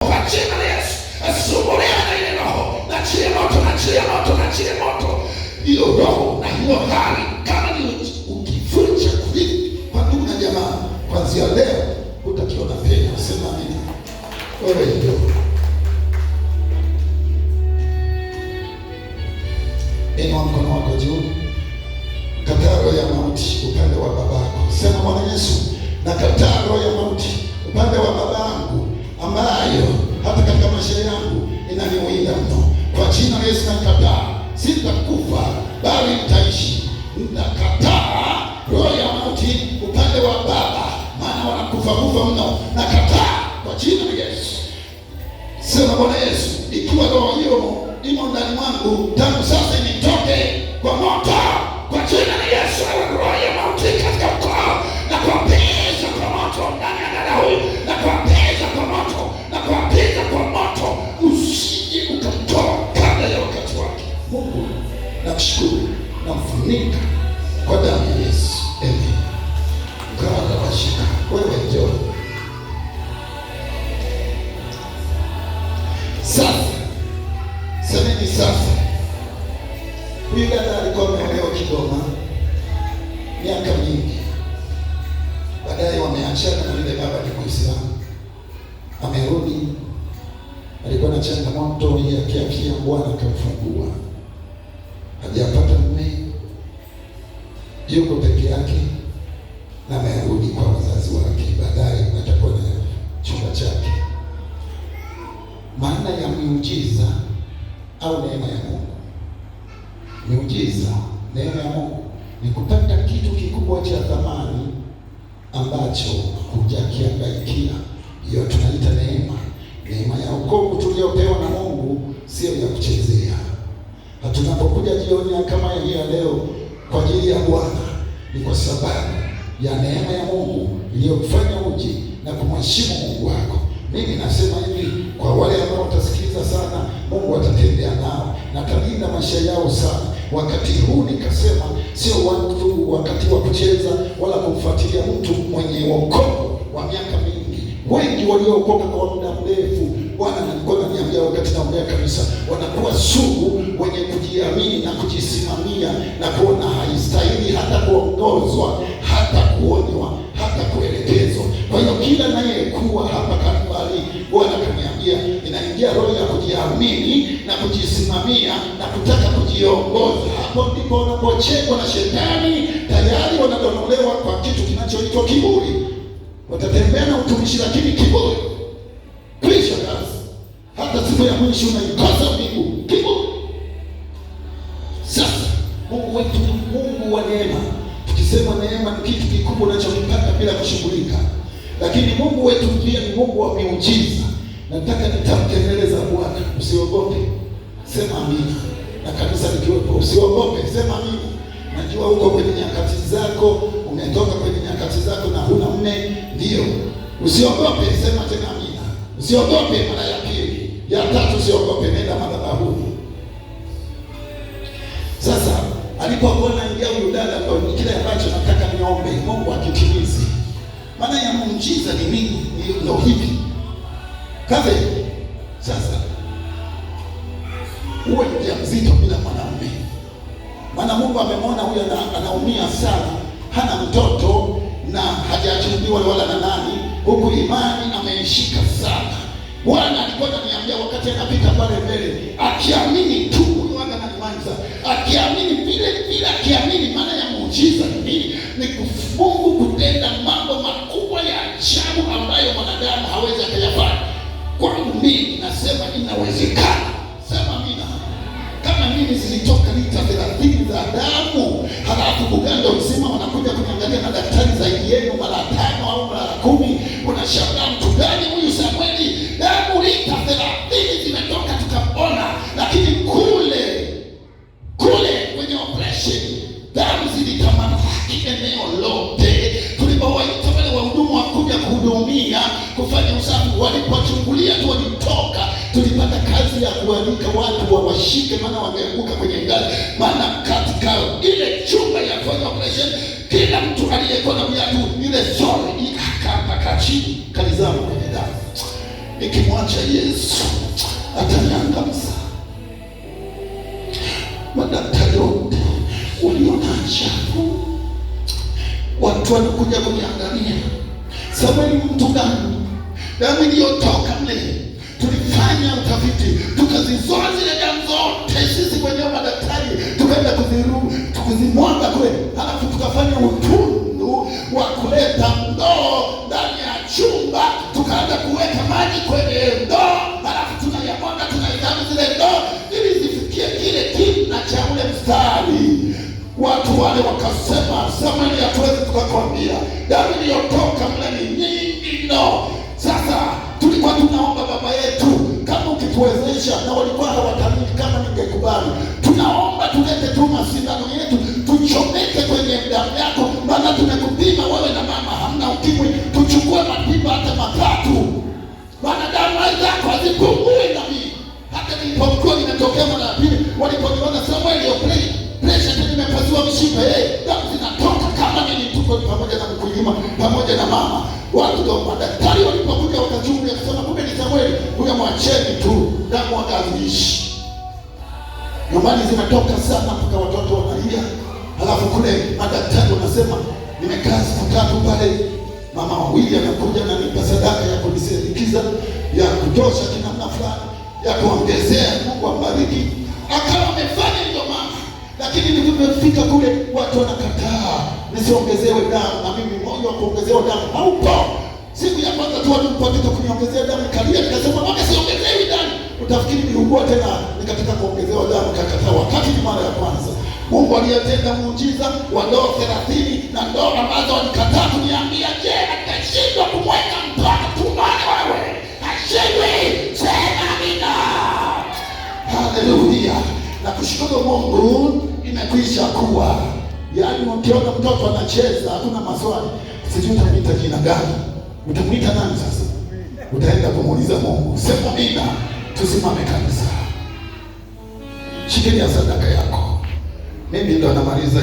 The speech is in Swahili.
kwa jina la Yesu. Asumbuliwa na ile roho, nachia moto, nachia moto, nachia moto hiyo roho na hiyo hali. Kama ni ukivunja kurithi kwa ndugu na jamaa, kuanzia leo utakiona tena. Sema amina. Wewe ndio inua mkono wako juu. Kataa roho ya mauti upande wa babako. Sema Bwana Yesu, nakataa roho ya mauti upande wa babangu ambayo hata katika maisha yangu inaniwinda mno. Kwa jina la Yesu nakataa. Sitakufa bali nitaishi. Nakataa roho ya mauti upande wa baba, maana wanakufa mno. Nakataa kwa jina la Yesu. Sema Bwana Yesu, ikiwa roho hiyo imo ndani mwangu, tangu sasa nitoke kwa moto kwa jina la Yesu. Roho ya mauti katika ukoo, na kuapiza kwa moto ndani ya dada huyu, na kuapiza kwa moto, na kuapiza kwa moto, usije ukamtoa kabla ya wakati wake. Mungu nakushukuru, namfunika kwa damu ya Yesu. Amen. Kana washika wewe njoo sasa. Semeni sasa. Huyu dada alikuwa ameolewa Kigoma miaka mingi, baadaye wameachana na yule baba ni Muislamu. Amerudi, alikuwa na changamoto ya kiafya, Bwana akamfungua. Hajapata mume, yuko peke yake na amerudi kwa wazazi wake. Baadaye atakuwa na chumba chake. Maana ya miujiza au neema ya Mungu. Miujiza, neema ya Mungu ni kupata kitu kikubwa cha thamani ambacho hujakihangaikia. Hiyo tunaita neema. Neema ya wokovu tuliopewa na Mungu sio ya kuchezea. Hatunapokuja jioni kama hii ya leo kwa ajili ya Bwana, ni kwa sababu ya neema ya Mungu iliyokufanya uje na kumheshimu Mungu wako. Mimi nasema hivi, kwa wale ambao watasikiliza sana, Mungu atatembea nao na atalinda maisha yao sana. Wakati huu nikasema sio watu wakati wa kucheza wala kumfuatilia mtu mwenye wokovu wa miaka mingi. Wengi waliookoka kwa muda mrefu, Bwana alikuwa ananiambia wakati naombea kanisa, wanakuwa sugu, wenye kujiamini na kujisimamia na kuona haistahili hata kuongozwa, hata kuonywa, hata kuelekezwa. Kwa hiyo kila anayekuwa hapa Kalvari, Bwana kaniambia inaingia roho ya kujiamini na kujisimamia na kutaka kujiongoza. Hapo ndipo wanapochekwa na shetani, tayari wanadonolewa kwa kitu kinachoitwa kiburi. Watatembea na utumishi lakini kiburi. Kisha kazi. Hata siku ya mwisho unaikosa mbingu. Kiburi. Sasa, Mungu wetu ni Mungu wa neema. Tukisema neema ni kitu kikubwa unachokipata bila kushughulika. Lakini Mungu wetu pia ni Mungu wa miujiza. Nataka nitamke mbele za Bwana, usiogope. Sema amina. Na kanisa likiwepo, usiogope, sema amina. Najua uko kwenye nyakati zako, umetoka kwenye nyakati zako na huna mume, ndio. Usiogope, sema tena amina. Usiogope mara ya pili, ya tatu usiogope, nenda madhabahuni. Sasa alipokuwa anaingia huyu dada, kwa kile ambacho nataka niombe Mungu akitimize. Maana ya muujiza ni nini? Ndio hivi. Kaza hivi. Sasa uwe mjamzito bila mwanamume. Maana Mungu amemwona huyu anaumia sana, hana mtoto na hajachumbiwa wala na nani, huku imani ameishika sana. Bwana alikuwa ananiambia wakati anapita pale mbele, akiamini tu huyu ananianza. Akiamini vile akiamini. Maana ya muujiza ni nini? Ni Mungu kutenda mambo makubwa ya ajabu ambayo mwanadamu hawezi akayafanya. Kwangu mimi nasema inawezekana. Sema amina. Kama mimi zilitoka lita 30 za damu, halafu Bugando mzima wanakuja kuniangalia na daktari zaidi yenu mara 5 au mara 10, unashangaa mtu gani huyu Samueli? Damu lita 30 zimetoka tukapona, lakini kule kwenye operation damu zilitamalaki eneo lote. Tulipowaita wale wahudumu wakuja kuhudumia, kufanya usafi, walipochungulia tu walitoka. Tulipata kazi ya kuandika watu wawashike, maana wangeanguka kwenye ngazi. Maana katika ile chumba ya kufanya operation, kila mtu aliyekuwa na viatu ile zone akapaka chini, kalizama kwenye damu. nikimwacha Yesu ataniangamiza. Madaktari wote uliona ajabu, watu wanakuja kuniangalia, Samueli mtu gani? Damu iliyotoka mle, tulifanya utafiti, tukazizoa zile damu zote sisi wenyewe madaktari, tukaenda kuzimwaga kule, halafu tukafanya utundu wa kuleta ndoo ndani ya chumba, tukaanza kuweka maji kwenye ndoo, halafu tunayamwaga, tunaizama zile ndoo ili zifikie kile kina cha ule mstari. Watu wale wakasema, Samueli, hatuwezi tukakwambia, damu iliyotoka mle ni nyingi mno. Sasa tulikuwa tunaomba Baba yetu, kama ukituwezesha, na walikuwa hawatamini kama ningekubali, tunaomba tulete tu masindano yetu tuchomeke kwenye damu yako, maana tumekupima wewe na mama hamna ukimwi, tuchukue mapipa hata 3, maana damu zako hazipungui. Na mimi hata nilipokuwa nimetokea mara ya pili, waliponiona Samueli pressure tena imepasua mishipa, damu zinatoka kama nini, tuko pamoja na mkulima pamoja na mama. Watu ndio madaktari walipokuja wakachungulia, akasema kumbe ni Samueli, huyo mwacheni tu, damu wakaziishi. Nyumbani zinatoka sana mpaka watoto wanalia. Halafu kule madaktari wanasema, nimekaa siku 3 pale, mama wawili anakuja na nipa sadaka ya kunisindikiza ya kutosha kinamna fulani ya kuongezea. Mungu ambariki. Akawa amefanya ndio mama, lakini nilipofika kule watu wanakataa nisiongezewe damu, na mimi moyo wa kuongezewa damu haupo. Siku ya kwanza tu walipotaka kuniongezea damu nikalia, nikasema mbona siongezewi damu? Utafikiri niliugua tena nikataka kuongezewa damu, nikakataa, wakati ni mara ya kwanza. Mungu aliyetenda muujiza wa ndoo 30 na ndoo ambazo walikataa kuniambia, je, atashindwa kumweka mtoto tumboni wewe? Hashindwi. Sema amina. Haleluya. Na kushukuru Mungu imekwisha kuwa. Yaani ukiona mtoto anacheza hakuna maswali, sijui utamwita jina gani, utamwita nani sasa? Utaenda kumuuliza Mungu. Sema amina. Tusimame kabisa. Shikilia sadaka yako. Mimi ndo namaliza.